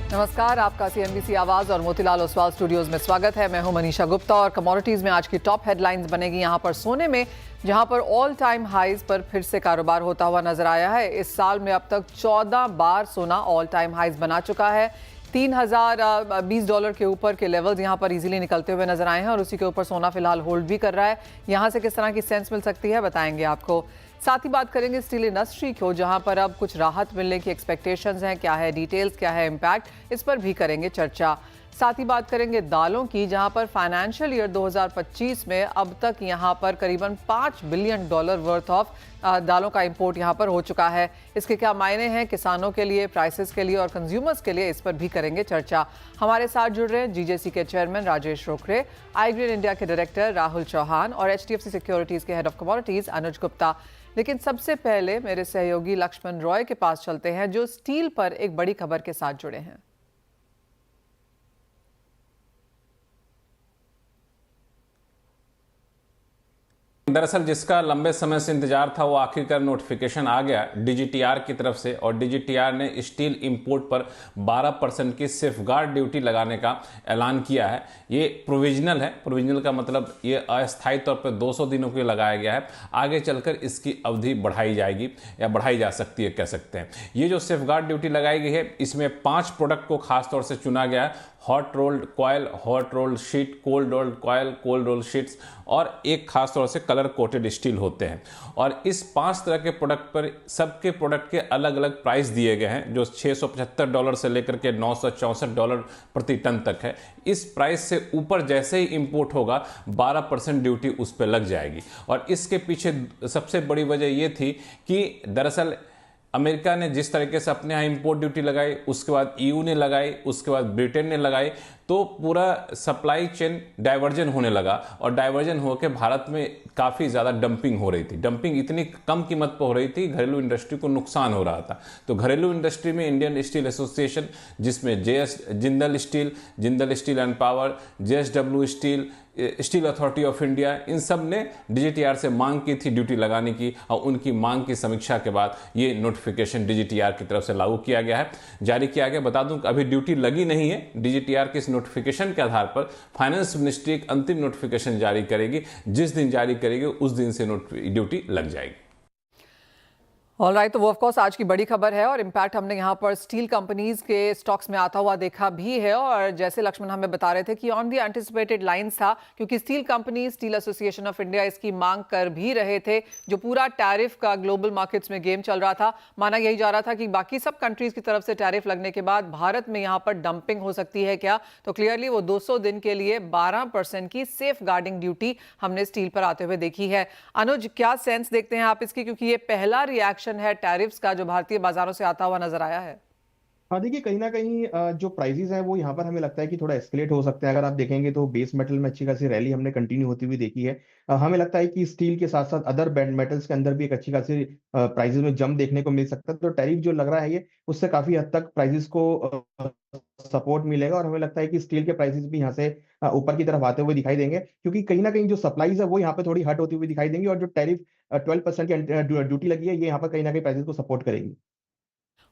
नमस्कार, आपका सीएनबीसी आवाज और मोतीलाल ओसवाल स्टूडियोज में स्वागत है। मैं हूं मनीषा गुप्ता और कमोडिटीज में आज की टॉप हेडलाइंस बनेगी। यहां पर सोने में जहां पर ऑल टाइम हाईज पर फिर से कारोबार होता हुआ नजर आया है। इस साल में अब तक 14 बार सोना ऑल टाइम हाईज बना चुका है। $3020 के ऊपर के लेवल्स यहां पर इजीली निकलते हुए नजर आए हैं और उसी के ऊपर सोना फिलहाल होल्ड भी कर रहा है। यहां से किस तरह की सेंस मिल सकती है बताएंगे आपको। साथ ही बात करेंगे स्टील इंडस्ट्री को, जहां पर अब कुछ राहत मिलने की एक्सपेक्टेशंस हैं। क्या है डिटेल्स, क्या है इम्पैक्ट, इस पर भी करेंगे चर्चा। साथ ही बात करेंगे दालों की, जहां पर फाइनेंशियल ईयर 2025 में अब तक यहां पर करीबन $5 बिलियन वर्थ ऑफ दालों का इंपोर्ट यहां पर हो चुका है। इसके क्या मायने हैं किसानों के लिए, प्राइसेस के लिए और कंज्यूमर्स के लिए, इस पर भी करेंगे चर्चा। हमारे साथ जुड़ रहे हैं जीजेसी के चेयरमैन राजेश रोकरे, आईग्रीन इंडिया के डायरेक्टर राहुल चौहान और एचडीएफसी सिक्योरिटीज के हेड ऑफ कमोडिटीज अनुज गुप्ता। लेकिन सबसे पहले मेरे सहयोगी लक्ष्मण रॉय के पास चलते हैं, जो स्टील पर एक बड़ी खबर के साथ जुड़े हैं। दरअसल जिसका लंबे समय से इंतजार था वो आखिरकार नोटिफिकेशन आ गया डीजीटीआर की तरफ से, और डीजीटीआर ने स्टील इंपोर्ट पर 12% की सेफगार्ड ड्यूटी लगाने का ऐलान किया है। ये प्रोविजनल है। प्रोविजनल का मतलब ये अस्थायी तौर पर 200 दिनों के लिए लगाया गया है। आगे चलकर इसकी अवधि बढ़ाई जाएगी या बढ़ाई जा सकती है, कह सकते हैं। ये जो सेफगार्ड ड्यूटी लगाई गई है, इसमें 5 प्रोडक्ट को खासतौर से चुना गया है। Hot rolled coil, hot rolled sheet, cold rolled coil, cold rolled sheets और एक खास तौर से कलर कोटेड स्टील होते हैं। और इस 5 तरह के प्रोडक्ट पर सबके प्रोडक्ट के अलग अलग प्राइस दिए गए हैं, जो $675 से लेकर के $964 प्रति टन तक है। इस प्राइस से ऊपर जैसे ही इंपोर्ट होगा 12% ड्यूटी उस पर लग जाएगी। और इसके पीछे सबसे बड़ी वजह यह थी कि दरअसल अमेरिका ने जिस तरीके से अपने यहाँ इंपोर्ट ड्यूटी लगाई, उसके बाद ईयू ने लगाई, उसके बाद ब्रिटेन ने लगाई, तो पूरा सप्लाई चेन डाइवर्जन होने लगा। और डाइवर्जन होकर भारत में काफ़ी ज़्यादा डंपिंग हो रही थी। डंपिंग इतनी कम कीमत पर हो रही थी, घरेलू इंडस्ट्री को नुकसान हो रहा था। तो घरेलू इंडस्ट्री में इंडियन स्टील एसोसिएशन, जिसमें Jindal Steel and Power, JSW Steel, Steel Authority of India, इन सब ने डीजीटीआर से मांग की थी ड्यूटी लगाने की, और उनकी मांग की समीक्षा के बाद ये नोटिफिकेशन डीजीटीआर की तरफ से लागू किया गया है, जारी किया गया। बता दूं कि अभी ड्यूटी लगी नहीं है। डीजीटीआर के इस नोटिफिकेशन के आधार पर फाइनेंस मिनिस्ट्री एक अंतिम नोटिफिकेशन जारी करेगी। जिस दिन जारी करेगी उस दिन से ड्यूटी लग जाएगी। ऑलराइट, तो वो ऑफ कोर्स आज की बड़ी खबर है और इम्पैक्ट हमने यहाँ पर स्टील कंपनीज के स्टॉक्स में आता हुआ देखा भी है। और जैसे लक्ष्मण हमें बता रहे थे कि ऑन दी एंटिसिपेटेड लाइंस था, क्योंकि steel company, steel association of India इसकी मांग कर भी रहे थे। जो पूरा टैरिफ का ग्लोबल मार्केट्स में गेम चल रहा था, माना यही जा रहा था कि बाकी सब कंट्रीज की तरफ से टैरिफ लगने के बाद भारत में यहाँ पर डंपिंग हो सकती है क्या। तो क्लियरली वो 200 दिन के लिए 12% की सेफ गार्डिंग ड्यूटी हमने स्टील पर आते हुए देखी है। अनुज, क्या सेंस देखते हैं आप इसकी, क्योंकि ये पहला रिएक्शन है टैरिफ्स का जो भारतीय बाजारों से आता हुआ नजर आया है। हाँ, देखिए कहीं ना कहीं जो प्राइसेस हैं वो यहाँ पर हमें लगता है कि थोड़ा एस्केलेट हो सकते हैं। अगर आप देखेंगे तो बेस मेटल में अच्छी खासी रैली हमने कंटिन्यू होती हुई देखी है। हमें लगता है कि स्टील के साथ साथ अदर बैंड मेटल्स के अंदर भी एक अच्छी खासी प्राइसेस में जंप देखने को मिल सकता है। तो टैरिफ जो लग रहा है ये, उससे काफी हद तक प्राइसेस को सपोर्ट मिलेगा। और हमें लगता है कि स्टील के प्राइसेस भी यहाँ से ऊपर की तरफ आते हुए दिखाई देंगे, क्योंकि कहीं ना कहीं जो सप्लाईज है वो यहाँ पे थोड़ी हट होती हुई दिखाई देंगी। और जो टैरिफ 12% की ड्यूटी लगी है, ये यहाँ पर कहीं ना कहीं प्राइसेस को सपोर्ट करेगी।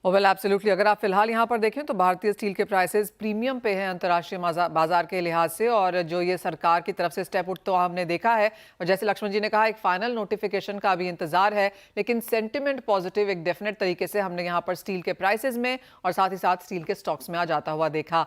वेल एब्सोल्युटली, अगर आप फिलहाल यहाँ पर देखें तो भारतीय स्टील के प्राइसेस प्रीमियम पे हैं अंतर्राष्ट्रीय बाजार के लिहाज से। और जो ये सरकार की तरफ से स्टेप उठता हमने देखा है, और जैसे लक्ष्मण जी ने कहा, एक फाइनल नोटिफिकेशन का अभी इंतजार है, लेकिन सेंटिमेंट पॉजिटिव एक डेफिनेट तरीके से हमने यहाँ पर स्टील के प्राइसेस में और साथ ही साथ स्टील के स्टॉक्स में आ जाता हुआ देखा।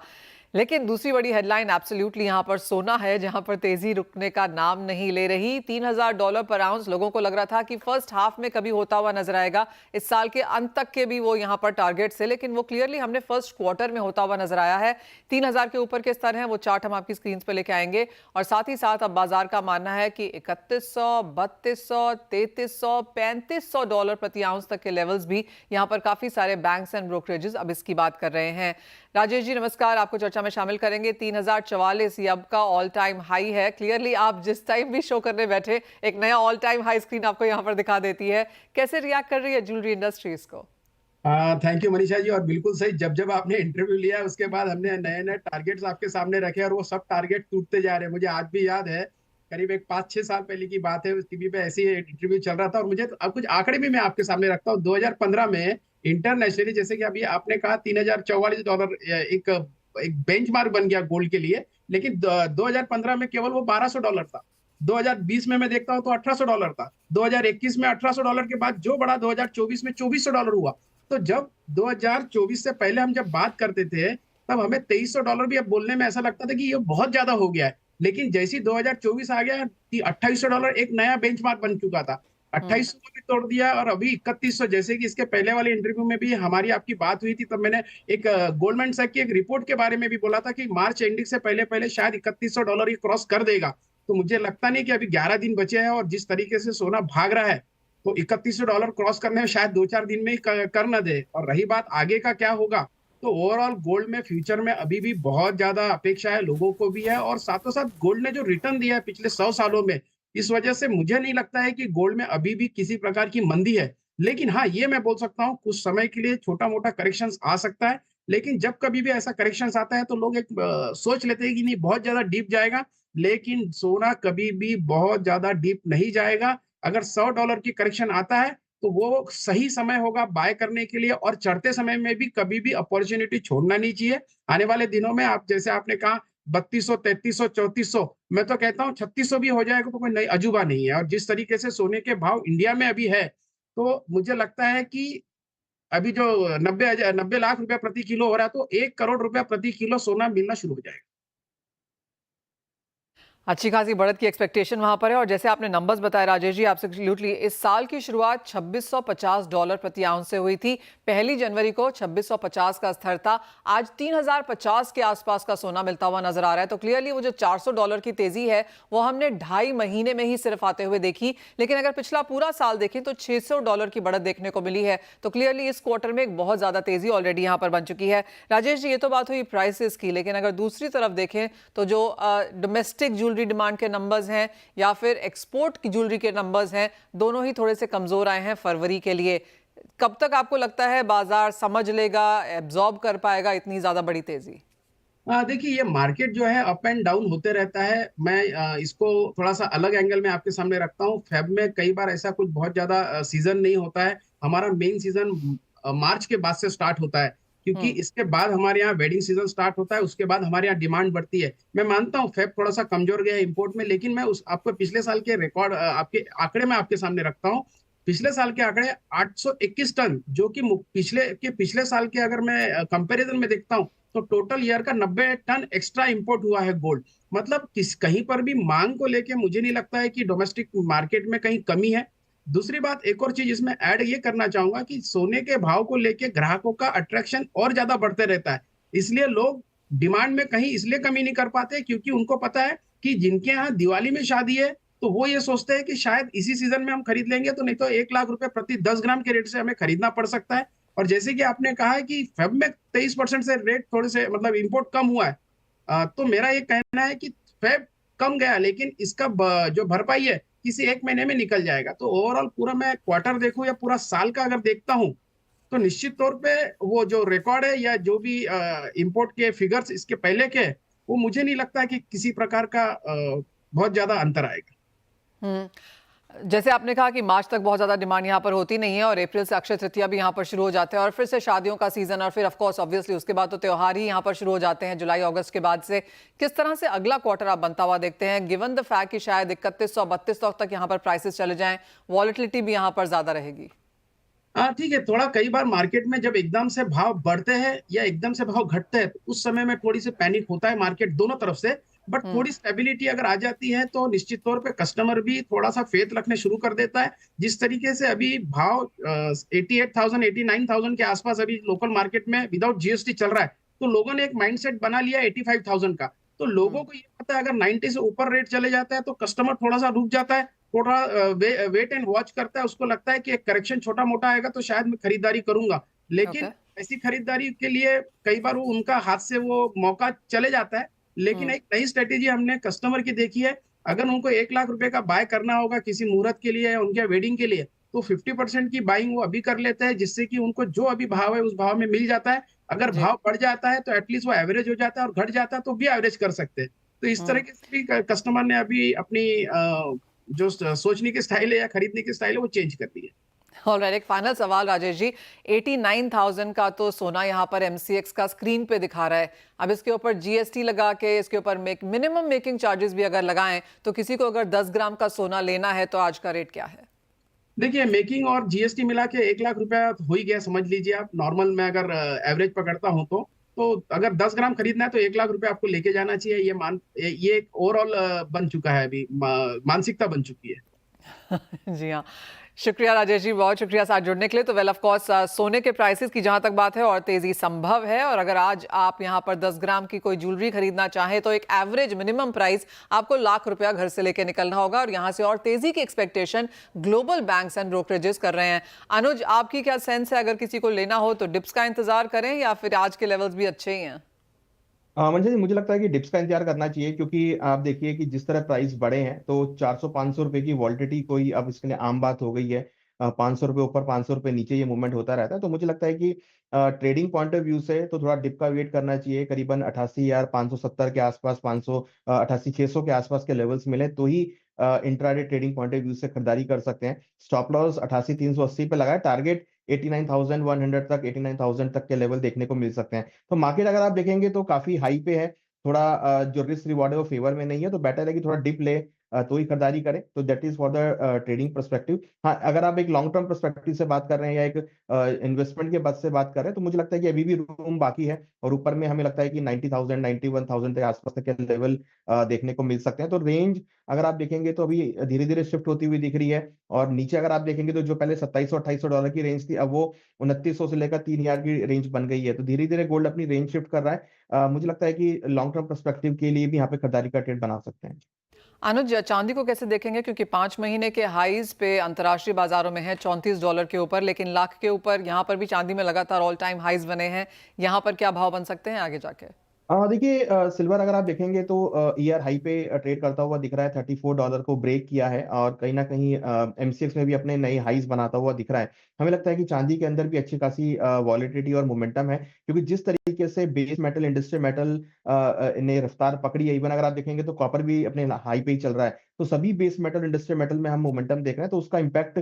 लेकिन दूसरी बड़ी हेडलाइन एब्सोल्युटली यहाँ पर सोना है, जहाँ पर तेजी रुकने का नाम नहीं ले रही। $3000 पर आउंस लोगों को लग रहा था कि फर्स्ट हाफ में कभी होता हुआ नजर आएगा, इस साल के अंत तक के भी वो यहाँ पर टारगेट से, लेकिन वो क्लियरली हमने फर्स्ट क्वार्टर में होता हुआ नजर आया है। 3000 के ऊपर के स्तर हैं, वो चार्ट हम आपकी स्क्रीन पर लेके आएंगे। और साथ ही साथ अब बाजार का मानना है कि $3100, $3200, $3300, $3500 प्रति आउंस तक के लेवल्स भी यहाँ पर काफी सारे बैंक्स एंड ब्रोकरेजेस अब इसकी बात कर रहे हैं। राजेश जी नमस्कार, आपको चर्चा में शामिल करेंगे। 3044 ये अब का ऑल टाइम हाई है। क्लियरली आप जिस टाइम भी शो करने बैठे, एक नया ऑल टाइम हाई स्क्रीन आपको यहाँ पर दिखा देती है। कैसे रिएक्ट कर रही है ज्वेलरी इंडस्ट्री इसको? Thank you Manisha ji. और बिल्कुल सही, जब जब आपने इंटरव्यू लिया उसके बाद हमने नए नए टारगेट्स आपके सामने रखे और वो सब टारगेट टूटते जा रहे हैं। मुझे आज भी याद है, करीब एक 5-6 साल पहले की बात है, टीवी पे ऐसी इंटरव्यू चल रहा था। और मुझे अब कुछ आंकड़े भी मैं आपके सामने रखता हूँ। 2015 में इंटरनेशनली, जैसे कि अभी आपने कहा $3044 एक एक बेंचमार्क बन गया गोल्ड के लिए, लेकिन 2015 में केवल वो $1200 था। 2020 में मैं देखता हूँ तो $1800 था। 2021 में $1800 के बाद जो बढ़ा 2024 में $2400 हुआ। तो जब 2024 से पहले हम जब बात करते थे, तब हमें $2300 भी अब बोलने में ऐसा लगता था कि ये बहुत ज्यादा हो गया है। लेकिन जैसे ही 2024 आ गया, $2800 एक नया बेंचमार्क बन चुका था। 2800 को भी तोड़ दिया और अभी 3100, जैसे कि इसके पहले वाले इंटरव्यू में भी हमारी आपकी बात हुई थी, तब मैंने एक गोल्डमैन सैक की एक रिपोर्ट के बारे में भी बोला था कि मार्च एंडिंग से पहले पहले शायद $3100 ही क्रॉस कर देगा। तो मुझे लगता नहीं कि अभी 11 दिन बचे हैं, और जिस तरीके से सोना भाग रहा है, तो $3100 क्रॉस करने में शायद 2-4 दिन में ही कर न दे। और रही बात आगे का क्या होगा, तो ओवरऑल गोल्ड में फ्यूचर में अभी भी बहुत ज्यादा अपेक्षा है, लोगों को भी है, और साथों साथ गोल्ड ने जो रिटर्न दिया है पिछले 100 सालों में, इस वजह से मुझे नहीं लगता है कि गोल्ड में अभी भी किसी प्रकार की मंदी है। लेकिन हाँ, ये मैं बोल सकता हूँ कुछ समय के लिए छोटा मोटा करेक्शन आ सकता है, लेकिन जब कभी भी ऐसा करेक्शन आता है तो लोग एक सोच लेते हैं कि नहीं बहुत ज्यादा डीप जाएगा, लेकिन सोना कभी भी बहुत ज्यादा डीप नहीं जाएगा। अगर $100 की करेक्शन आता है तो वो सही समय होगा बाय करने के लिए, और चढ़ते समय में भी कभी भी अपॉर्चुनिटी छोड़ना नहीं चाहिए। आने वाले दिनों में आप जैसे आपने कहा 3200, 3300, 3400, मैं तो कहता हूँ 3600 भी हो जाएगा तो कोई नई अजूबा नहीं है। और जिस तरीके से सोने के भाव इंडिया में अभी है, तो मुझे लगता है कि अभी जो 90 लाख रुपया प्रति किलो हो रहा है, तो 1 करोड़ रुपया प्रति किलो सोना मिलना शुरू हो जाएगा। अच्छी खासी बढ़त की एक्सपेक्टेशन वहां पर है। और जैसे आपने नंबर्स बताए राजेश जी, एब्सोल्युटली इस साल की शुरुआत $2650 प्रति आउंस से हुई थी। 1 जनवरी को 2650 का स्तर था। आज 3050 के आसपास का सोना मिलता हुआ नजर आ रहा है। तो क्लियरली वो जो $400 की तेजी है वो हमने 2.5 महीने में ही सिर्फ आते हुए देखी। लेकिन अगर पिछला पूरा साल देखें तो $600 की बढ़त देखने को मिली है। तो क्लियरली इस क्वार्टर में एक बहुत ज्यादा तेजी ऑलरेडी यहाँ पर बन चुकी है। राजेश जी, ये तो बात हुई प्राइसेस की, लेकिन अगर दूसरी तरफ देखें तो जो डोमेस्टिक ज्वेलरी डिमांड के नंबर्स हैं या फिर एक्सपोर्ट की ज्वेलरी के नंबर्स हैं, दोनों ही थोड़े से कमजोर आए हैं फरवरी के लिए। कब तक आपको लगता है बाजार समझ लेगा, एब्जॉर्ब कर पाएगा इतनी ज्यादा बड़ी तेजी? देखिए, ये मार्केट जो है अप एंड डाउन होते रहता है। मैं इसको थोड़ा सा अलग एंगल में आपके सामने रखता हूँ। फेब में कई बार ऐसा कुछ बहुत ज्यादा सीजन नहीं होता है। हमारा मेन सीजन मार्च के बाद से स्टार्ट होता है, क्योंकि इसके बाद हमारे यहाँ वेडिंग सीजन स्टार्ट होता है, उसके बाद हमारे यहाँ डिमांड बढ़ती है। मैं मानता हूँ फेब थोड़ा सा कमजोर गया है इंपोर्ट में, लेकिन मैं उस आपको पिछले साल के रिकॉर्ड आपके आंकड़े में आपके सामने रखता हूँ। पिछले साल के आंकड़े 821 टन, जो कि पिछले साल के अगर मैं कंपैरिजन में देखता हूँ, तो टोटल ईयर का 90 टन एक्स्ट्रा इंपोर्ट हुआ है गोल्ड। मतलब कहीं पर भी मांग को लेके मुझे नहीं लगता है कि डोमेस्टिक मार्केट में कहीं कमी है। दूसरी बात, एक और चीज इसमें ऐड ये करना चाहूंगा कि सोने के भाव को लेके ग्राहकों का अट्रैक्शन और ज्यादा बढ़ते रहता है। इसलिए लोग डिमांड में कहीं इसलिए कमी नहीं कर पाते, क्योंकि उनको पता है कि जिनके यहाँ दिवाली में शादी है, तो वो ये सोचते हैं कि शायद इसी सीजन में हम खरीद लेंगे, तो नहीं तो 1 लाख रुपए प्रति 10 ग्राम के रेट से हमें खरीदना पड़ सकता है। और जैसे कि आपने कहा है कि फेब में 23% से रेट थोड़े से मतलब इंपोर्ट कम हुआ है, तो मेरा ये कहना है कि फेब कम गया, लेकिन इसका जो भरपाई है किसी एक महीने में निकल जाएगा। तो ओवरऑल पूरा मैं क्वार्टर देखूं या पूरा साल का अगर देखता हूं, तो निश्चित तौर पे वो जो रिकॉर्ड है या जो भी इंपोर्ट के फिगर्स इसके पहले के, वो मुझे नहीं लगता है कि किसी प्रकार का बहुत ज्यादा अंतर आएगा। जैसे आपने कहा कि मार्च तक बहुत ज्यादा डिमांड यहाँ पर होती नहीं है और अप्रैल से अक्षय तृतीया भी यहाँ पर शुरू हो जाते हैं और फिर से शादियों का सीजन और फिर ऑफ कोर्स ऑब्वियसली उसके बाद तो त्योहार ही यहाँ पर शुरू हो जाते हैं जुलाई अगस्त के बाद से। किस तरह से अगला क्वार्टर आप बनता हुआ देखते हैं, गिवन द फैक्ट कि शायद 3100-3200 तक यहाँ पर प्राइसेस चले जाएं, वॉलेटिलिटी भी यहाँ पर ज्यादा रहेगी? हाँ, ठीक है। थोड़ा कई बार मार्केट में जब एकदम से भाव बढ़ते हैं या एकदम से भाव घटते हैं, तो उस समय में थोड़ी सी पैनिक होता है मार्केट दोनों तरफ से। बट थोड़ी स्टेबिलिटी अगर आ जाती है तो निश्चित तौर पे कस्टमर भी थोड़ा सा फेथ रखने शुरू कर देता है। जिस तरीके से अभी भाव 88,000 89,000 के आसपास अभी लोकल मार्केट में विदाउट जीएसटी चल रहा है, तो लोगों ने एक माइंडसेट बना लिया 85,000 का। तो लोगों को ये पता है अगर 90 से ऊपर रेट चले जाता है तो कस्टमर थोड़ा सा रुक जाता है, थोड़ा वेट एंड वॉच करता है। उसको लगता है कि एक करेक्शन छोटा मोटा आएगा तो शायद मैं खरीदारी करूंगा, लेकिन ऐसी खरीदारी के लिए कई बार वो उनका हाथ से वो मौका चले जाता है। लेकिन एक नई स्ट्रेटेजी हमने कस्टमर की देखी है, अगर उनको 1 लाख रुपए का बाय करना होगा किसी मुहूर्त के लिए या उनके वेडिंग के लिए, तो 50% की बाइंग वो अभी कर लेते हैं, जिससे कि उनको जो अभी भाव है उस भाव में मिल जाता है। अगर भाव बढ़ जाता है तो एटलीस्ट वो एवरेज हो जाता है, और घट जाता है तो भी एवरेज कर सकते हैं। तो इस तरीके से भी कस्टमर ने अभी अपनी जो सोचने की स्टाइल है या खरीदने की स्टाइल है वो चेंज कर दी है। ऑलराइट, एक फाइनल सवाल राजेश जी, 89,000 का तो सोना यहाँ पर MCX का स्क्रीन पे दिखा रहा है। अब इसके ऊपर GST लगा के इसके ऊपर मिनिमम मेकिंग चार्जेस भी अगर लगाएं तो किसी को अगर 10 ग्राम का सोना लेना है तो आज का रेट क्या है? देखिए, मेकिंग और जीएसटी मिला के 1 लाख रुपया हो ही गया, समझ लीजिए आप। नॉर्मल में अगर एवरेज पकड़ता हूं तो अगर 10 ग्राम खरीदना है तो 1 लाख रुपया आपको लेके जाना चाहिए। ये एक ओवरऑल बन चुका है, अभी मानसिकता बन चुकी है। जी हाँ, शुक्रिया राजेश जी, बहुत शुक्रिया साथ जुड़ने के लिए। तो वेल ऑफ कोर्स सोने के प्राइसेस की जहां तक बात है और तेजी संभव है, और अगर आज आप यहां पर 10 ग्राम की कोई ज्वेलरी खरीदना चाहें तो एक एवरेज मिनिमम प्राइस आपको ₹1,00,000 घर से लेके निकलना होगा, और यहां से और तेजी की expectation global banks and brokerages कर रहे हैं। अनुज, आपकी क्या सेंस है, अगर किसी को लेना हो तो डिप्स का इंतजार करें या फिर आज के लेवल्स भी अच्छे ही हैं? मंजय जी, मुझे लगता है कि डिप्स का इंतजार करना चाहिए, क्योंकि आप देखिए कि जिस तरह प्राइस बढ़े हैं तो 400-500 रुपए की वॉलिटिलिटी कोई अब इसके लिए आम बात हो गई है। 500 रुपए ऊपर 500 रुपए नीचे ये मूवमेंट होता रहता है, तो मुझे लगता है कि ट्रेडिंग पॉइंट ऑफ व्यू से तो थोड़ा डिप का वेट करना चाहिए। करीबन 88,570 के आसपास, 88,600 के आसपास के लेवल्स मिले तो ही intraday trading point of view से खरीदारी कर सकते हैं। स्टॉप लॉस 88,380 पे लगाए, टारगेट 89,100 तक, 89,000 तक के लेवल देखने को मिल सकते हैं। तो मार्केट अगर आप देखेंगे तो काफी हाई पे है, थोड़ा जो रिस्क रिवॉर्ड है वो फेवर में नहीं है, तो बेटर है कि थोड़ा डिप ले तो ही खरीदारी करें। तो that is for the trading perspective. हाँ, अगर आप एक लॉन्ग टर्म पर्सपेक्टिव से बात कर रहे हैं या एक इन्वेस्टमेंट के बस से बात कर रहे हैं, तो मुझे लगता है कि अभी भी रूम बाकी है, और ऊपर में हमें लगता है कि 90,000, 91,000 के आसपास तक के लेवल देखने को मिल सकते हैं। तो रेंज अगर आप देखेंगे तो अभी धीरे धीरे शिफ्ट होती हुई दिख रही है, और नीचे अगर आप देखेंगे तो जो पहले $2,700-$2,800 की रेंज थी, अब वो 2900 से लेकर 3,000 की रेंज बन गई है। तो धीरे धीरे गोल्ड अपनी रेंज शिफ्ट कर रहा है। मुझे लगता है कि लॉन्ग टर्म पर्सपेक्टिव के लिए भी यहाँ पे खरीदारी का ट्रेड बना सकते हैं। अनुज, चांदी को कैसे देखेंगे, क्योंकि 5 महीने के हाईज पे अंतर्राष्ट्रीय बाजारों में है $34 के ऊपर, लेकिन लाख के ऊपर यहाँ पर भी चांदी में लगातार ऑल टाइम हाईज बने हैं। यहाँ पर क्या भाव बन सकते हैं आगे जाके? देखिए, सिल्वर अगर आप देखेंगे तो ईयर हाई पे ट्रेड करता हुआ दिख रहा है। $34 को ब्रेक किया है, और कहीं ना कहीं MCX में भी अपने नए हाईज बनाता हुआ दिख रहा है। हमें लगता है कि चांदी के अंदर भी अच्छी खासी वॉलिटिलिटी और मोमेंटम है, क्योंकि जिस तरीके से बेस मेटल, इंडस्ट्रियल मेटल ने रफ्तार पकड़ी है, इवन अगर आप देखेंगे तो कॉपर भी अपने हाई पे ही चल रहा है। तो सभी बेस मेटल, इंडस्ट्रियल मेटल में हम मोमेंटम देख रहे हैं, तो उसका इम्पैक्ट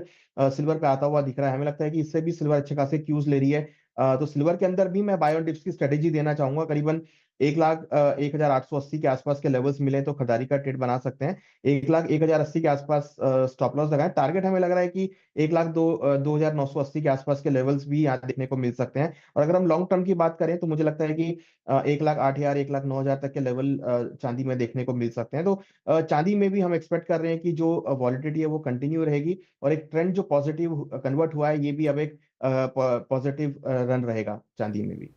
सिल्वर पे आता हुआ दिख रहा है। हमें लगता है कि इससे भी सिल्वर अच्छे खासे क्यूज ले रही है। तो सिल्वर के अंदर भी मैं बाय ऑन डिप्स की स्ट्रेटेजी देना चाहूंगा। करीबन 1,01,880 के आसपास के लेवल्स मिले तो खरीदारी का ट्रेड बना सकते हैं। 1,01,080 के आसपास स्टॉप लॉस लगाएं। टारगेट हमें लग रहा है कि 1,02,980 के आसपास के लेवल्स भी यहाँ देखने को मिल सकते हैं। और अगर हम लॉन्ग टर्म की बात करें तो मुझे लगता है कि 1,08,000, 1,09,000 तक के लेवल चांदी में देखने को मिल सकते हैं। तो चांदी में भी हम एक्सपेक्ट कर रहे हैं कि जो वॉलिटिलिटी है वो कंटिन्यू रहेगी, और एक ट्रेंड जो पॉजिटिव कन्वर्ट हुआ है, ये भी अब एक पॉजिटिव रन रहेगा चांदी में भी।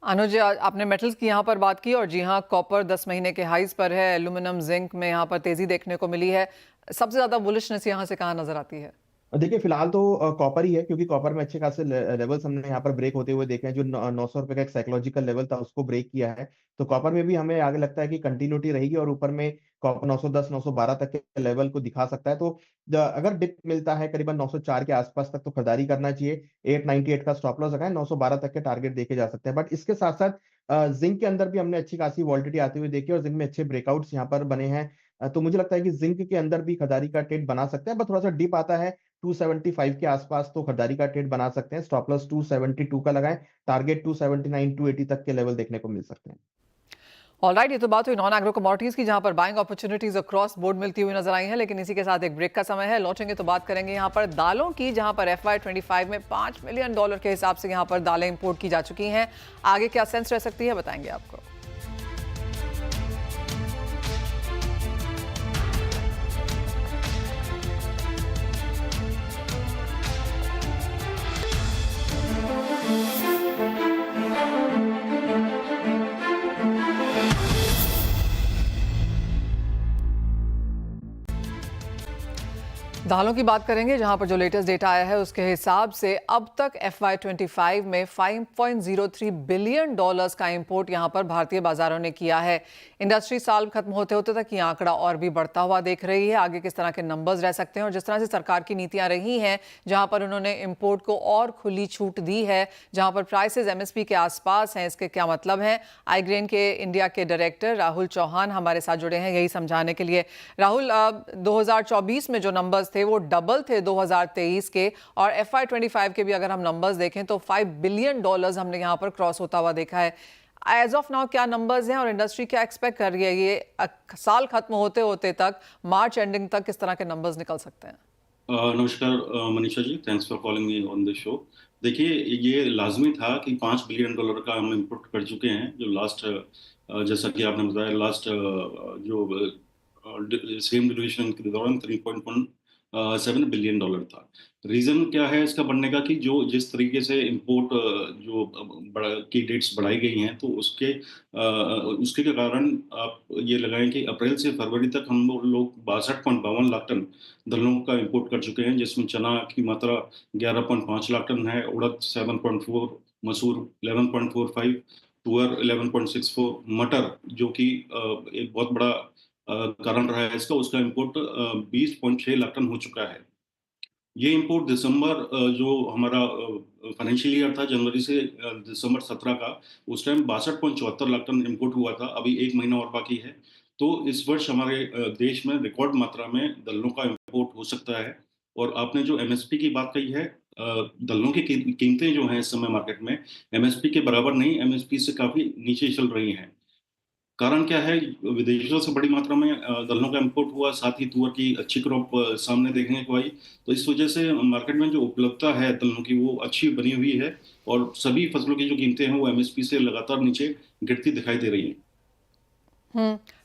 अनुज, आपने मेटल्स की यहाँ पर बात की, और जी हाँ, कॉपर 10 महीने के हाईज पर है। एल्यूमिनियम, जिंक में यहाँ पर तेजी देखने को मिली है। सबसे ज्यादा बुलिशनेस यहाँ से कहाँ नजर आती है? देखिए, फिलहाल तो कॉपर ही है, क्योंकि कॉपर में अच्छे खासे लेवल्स हमने यहाँ पर ब्रेक होते हुए देखे हैं। जो 900 रुपए का एक साइकोलॉजिकल लेवल था उसको ब्रेक किया है, तो कॉपर में भी हमें आगे लगता है कि कंटिन्यूटी रहेगी, और ऊपर में कॉपर 910, 912 तक के लेवल को दिखा सकता है। तो अगर डिप मिलता है करीबन 904 के आसपास तक तो खरीदारी करना चाहिए। 898 का स्टॉप लॉस लगाए, 912 तक के टारगेट देखे जा सकते हैं। बट इसके साथ साथ जिंक के अंदर भी हमने अच्छी खासी वॉलिटिलिटी आती हुई देखी, और जिंक में अच्छे ब्रेकआउट्स यहाँ पर बने हैं। तो मुझे लगता है कि जिंक के अंदर भी खरीदारी का ट्रेड बना सकते हैं। बस थोड़ा सा डिप आता है 275 के आसपास तो खरीदारी का ट्रेड बना सकते हैं। स्टॉप लॉस 272 का लगाएं, टारगेट 279, 280 तक के लेवल देखने को मिल सकते हैं। ऑलराइट, ये तो बात हुई नॉन एग्रो कमोडिटीज की, जहां पर बाइंग अपॉर्चुनिटीज अक्रॉस बोर्ड मिलती हुई नजर आई हैं। लेकिन इसी के साथ एक ब्रेक का समय है, लौटेंगे तो बात करेंगे यहाँ पर दालों की, जहां पर FY25 में $5 मिलियन के हिसाब से यहाँ पर दालें इंपोर्ट की जा चुकी हैं। आगे क्या सेंस रह सकती है, बताएंगे आपको। दालों की बात करेंगे, जहां पर जो लेटेस्ट डेटा आया है उसके हिसाब से अब तक FY25 में $5.03 बिलियन का इंपोर्ट यहां पर भारतीय बाजारों ने किया है। इंडस्ट्री साल खत्म होते होते तक ये आंकड़ा और भी बढ़ता हुआ देख रही है। आगे किस तरह के नंबर्स रह सकते हैं, और जिस तरह से सरकार की नीतियां रही हैं, जहां पर उन्होंने इंपोर्ट को और खुली छूट दी है, जहां पर प्राइसेस MSP के आसपास हैं, इसके क्या मतलब हैं। आईग्रेन के इंडिया के डायरेक्टर राहुल चौहान हमारे साथ जुड़े हैं यही समझाने के लिए। राहुल, 2024 में जो नंबर्स थे थे वो डबल थे 2023 के, और FY25 के भी अगर हम नंबर्स देखें तो $5 बिलियन हमने यहाँ पर क्रॉस होता हुआ देखा है। एज ऑफ नाउ क्या नंबर्स हैं और इंडस्ट्री क्या एक्सपेक्ट कर रही है, ये साल खत्म होते होते तक, मार्च एंडिंग तक किस तरह के नंबर्स निकल सकते हैं? नमस्कार Manisha ji, thanks for calling me on this show. देखिए, ये लाजमी था कि $5 बिलियन का हम इंपोर्ट कर चुके हैं, जो लास्ट जैसा कि आपने बताया लास्ट जो सेम ड्यूरेशन के दौरान $3.17 बिलियन था। रीजन क्या है इसका बढ़ने का कि जो जिस तरीके से इंपोर्ट जो की डेट्स बढ़ाई गई हैं, तो उसके के कारण आप ये लगाएं कि अप्रैल से फरवरी तक हम लोग 62.52 लाख टन दलहनों का इंपोर्ट कर चुके हैं, जिसमें चना की मात्रा 11.5 लाख टन है, उड़द 7.4, मसूर 11.45, तुअर 11.64, मटर जो कि एक बहुत बड़ा कारण रहा है इसका, उसका इंपोर्ट 20.6 लाख टन हो चुका है। ये इंपोर्ट दिसंबर जो हमारा फाइनेंशियल ईयर था, जनवरी से दिसंबर 17 का, उस टाइम 62.74 लाख टन इंपोर्ट हुआ था। अभी 1 महीना और बाकी है। तो इस वर्ष हमारे देश में रिकॉर्ड मात्रा में दलहनों का इंपोर्ट हो सकता है। और आपने जो एमएसपी की बात कही है, दलहनों की कीमतें जो हैं इस समय मार्केट में एमएसपी के बराबर नहीं, एमएसपी से काफ़ी नीचे चल रही हैं। कारण क्या है? विदेशों से बड़ी मात्रा में दलहनों का इंपोर्ट हुआ, साथ ही तुअर की अच्छी क्रॉप सामने देखने को आई। तो इस वजह से मार्केट में जो उपलब्धता है दलहनों की, वो अच्छी बनी हुई है, और सभी फसलों की जो कीमतें हैं वो एमएसपी से लगातार नीचे गिरती दिखाई दे रही हैं।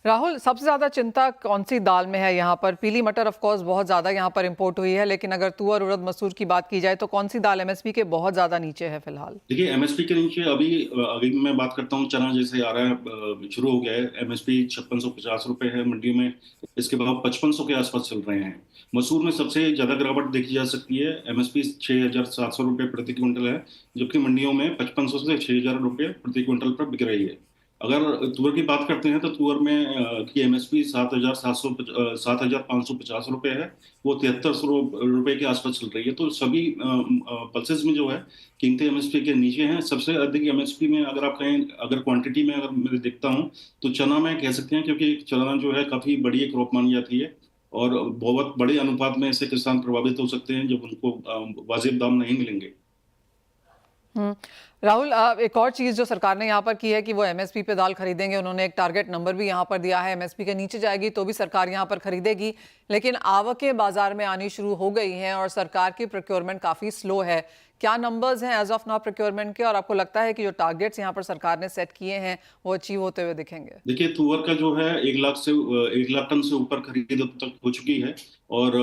राहुल, सबसे ज्यादा चिंता कौन सी दाल में है यहाँ पर? पीली मटर ऑफ कोर्स बहुत ज्यादा यहाँ पर इंपोर्ट हुई है, लेकिन अगर तुअर, उड़द, मसूर की बात की जाए तो कौन सी दाल एमएसपी के बहुत ज्यादा नीचे है फिलहाल? देखिए, एमएसपी के नीचे अभी मैं बात करता हूँ, चना जैसे आ रहा है, शुरू हो गया है। एमएसपी 5650 रुपए है मंडियों में, इसके भाव 5500 के आसपास चल रहे हैं। मसूर में सबसे ज्यादा गिरावट देखी जा सकती है, एमएसपी 6700 रुपए प्रति क्विंटल है, जबकि मंडियों में 5500 से 6000 रुपए प्रति क्विंटल पर बिक रही है। अगर तुअर की बात करते हैं तो तुअर में की एमएसपी 7550 रुपए है, वो 7300 रुपए के आसपास चल रही है। तो सभी पल्सेस में जो है कीमतें एमएसपी के नीचे हैं। सबसे अधिक एमएसपी में अगर आप कहें, अगर क्वांटिटी में अगर मैं देखता हूं, तो चना में कह सकते हैं, क्योंकि चना जो है काफी बड़ी क्रॉप मानी जाती है, और बहुत बड़े अनुपात में ऐसे किसान प्रभावित हो सकते हैं जब उनको वाजिब दाम नहीं मिलेंगे। राहुल, एक और चीज जो सरकार ने यहाँ पर की है कि वो एमएसपी पे दाल खरीदेंगे। उन्होंने एक टारगेट नंबर भी यहाँ पर दिया है, एमएसपी के नीचे जाएगी तो भी सरकार यहाँ पर खरीदेगी, लेकिन आवकें बाजार में आनी शुरू हो गई हैं और सरकार की प्रोक्योरमेंट काफी स्लो है। क्या नंबर्स हैं एज ऑफ नाउ प्रोक्योरमेंट के, और आपको लगता है कि जो टारगेट्स यहाँ पर सरकार ने सेट किए हैं वो अचीव होते हुए दिखेंगे? देखिए, तुअर का जो है 1 लाख टन से ऊपर खरीद अब तक हो चुकी है, और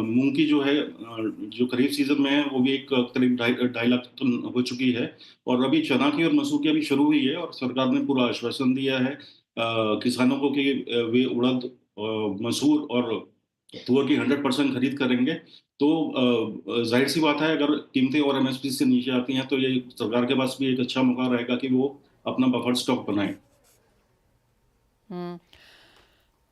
मूंग की जो है जो खरीफ सीजन में है वो भी एक करीब 2.5 लाख टन हो चुकी है। और अभी चना की और मसूर की अभी शुरू हुई है, और सरकार ने पूरा आश्वासन दिया है किसानों को कि वे उड़द, मसूर और तुअर की 100% खरीद करेंगे। तो जाहिर सी बात है, अगर कीमतें और एमएसपी से नीचे आती हैं तो ये सरकार के पास भी एक अच्छा मौका रहेगा कि वो अपना बफर स्टॉक बनाए।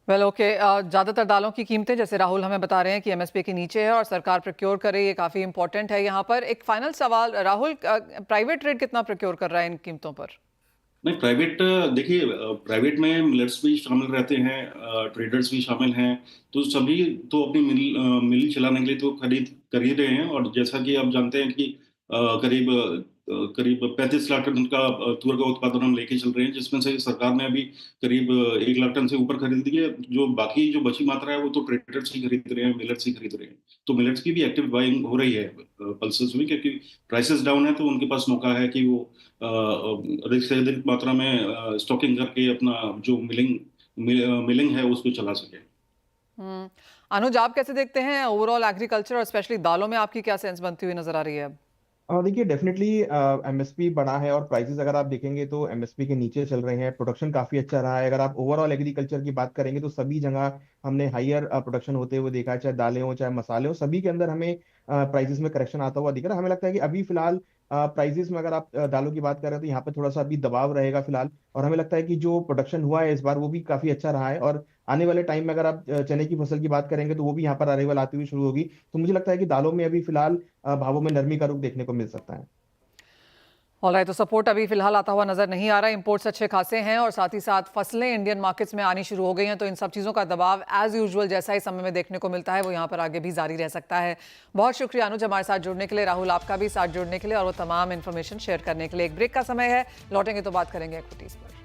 वेल ओके, ज़्यादातर दालों की कीमतें जैसे राहुल हमें बता रहे हैं कि एमएसपी के नीचे है और सरकार प्रोक्योर करे, ये काफ़ी इंपॉर्टेंट है। यहाँ पर एक फाइनल सवाल राहुल, प्राइवेट ट्रेड कितना प्रोक्योर कर रहा है इन कीमतों पर? नहीं, प्राइवेट, देखिए, प्राइवेट में मिलर्स भी शामिल रहते हैं, ट्रेडर्स भी शामिल हैं। तो सभी तो अपनी मिल चलाने के लिए तो खरीद कर ही रहे हैं। और जैसा कि आप जानते हैं कि करीब 35 लाख टन का तुअर का उत्पादन हम लेके चल रहे हैं, जिसमें से सरकार ने अभी करीब 1 लाख टन से ऊपर खरीद दी है। जो बाकी जो बची मात्रा है वो तो ट्रेडर्स ही खरीद रहे हैं, मिलर्स ही खरीद रहे हैं। तो मिलर्स की भी एक्टिव बाइंग हो रही है पल्सेस में, क्योंकि प्राइसेस डाउन है, तो उनके पास मौका है कि वो अधिक से अधिक मात्रा में स्टॉकिंग करके अपना जो मिलिंग है उसको चला सके। अनुज, आप कैसे देखते हैं ओवरऑल एग्रीकल्चर और स्पेशली दालों में आपकी क्या सेंस बनती हुई नजर आ रही है अब? देखिए, डेफिनेटली एमएसपी बढ़ा है और प्राइसेस अगर आप देखेंगे तो एमएसपी के नीचे चल रहे हैं। प्रोडक्शन काफी अच्छा रहा है। अगर आप ओवरऑल एग्रीकल्चर की बात करेंगे तो सभी जगह हमने हायर प्रोडक्शन होते हुए देखा है, चाहे दालें हो चाहे मसाले हो, सभी के अंदर हमें प्राइसेस में करेक्शन आता हुआ दिख रहा है। हमें लगता है कि अभी फिलहाल प्राइसेस में अगर आप दालों की बात कर रहे हैं तो यहाँ पे थोड़ा सा अभी दबाव रहेगा फिलहाल। और हमें लगता है कि जो प्रोडक्शन हुआ है इस बार वो भी काफी अच्छा रहा है, और आने वाले टाइम में अगर आप चने की फसल की बात करेंगे तो वो भी यहाँ पर अराइवल आती हुई शुरू होगी। तो मुझे लगता है कि दालों में अभी फिलहाल भावों में नरमी का रुख देखने को मिल सकता है। ऑलराइट, तो सपोर्ट अभी फिलहाल आता हुआ नजर नहीं आ रहा। इंपोर्ट्स अच्छे खासे हैं और साथ ही साथ फसलें इंडियन मार्केट्स में आनी शुरू हो गई हैं, तो इन सब चीज़ों का दबाव एज यूजुअल जैसा इस समय में देखने को मिलता है वो यहाँ पर आगे भी जारी रह सकता है। बहुत शुक्रिया अनुज हमारे साथ जुड़ने के लिए, राहुल आपका भी साथ जुड़ने के लिए और वो तमाम इन्फॉर्मेशन शेयर करने के लिए। एक ब्रेक का समय है, लौटेंगे तो बात करेंगे इक्विटीज़ पर।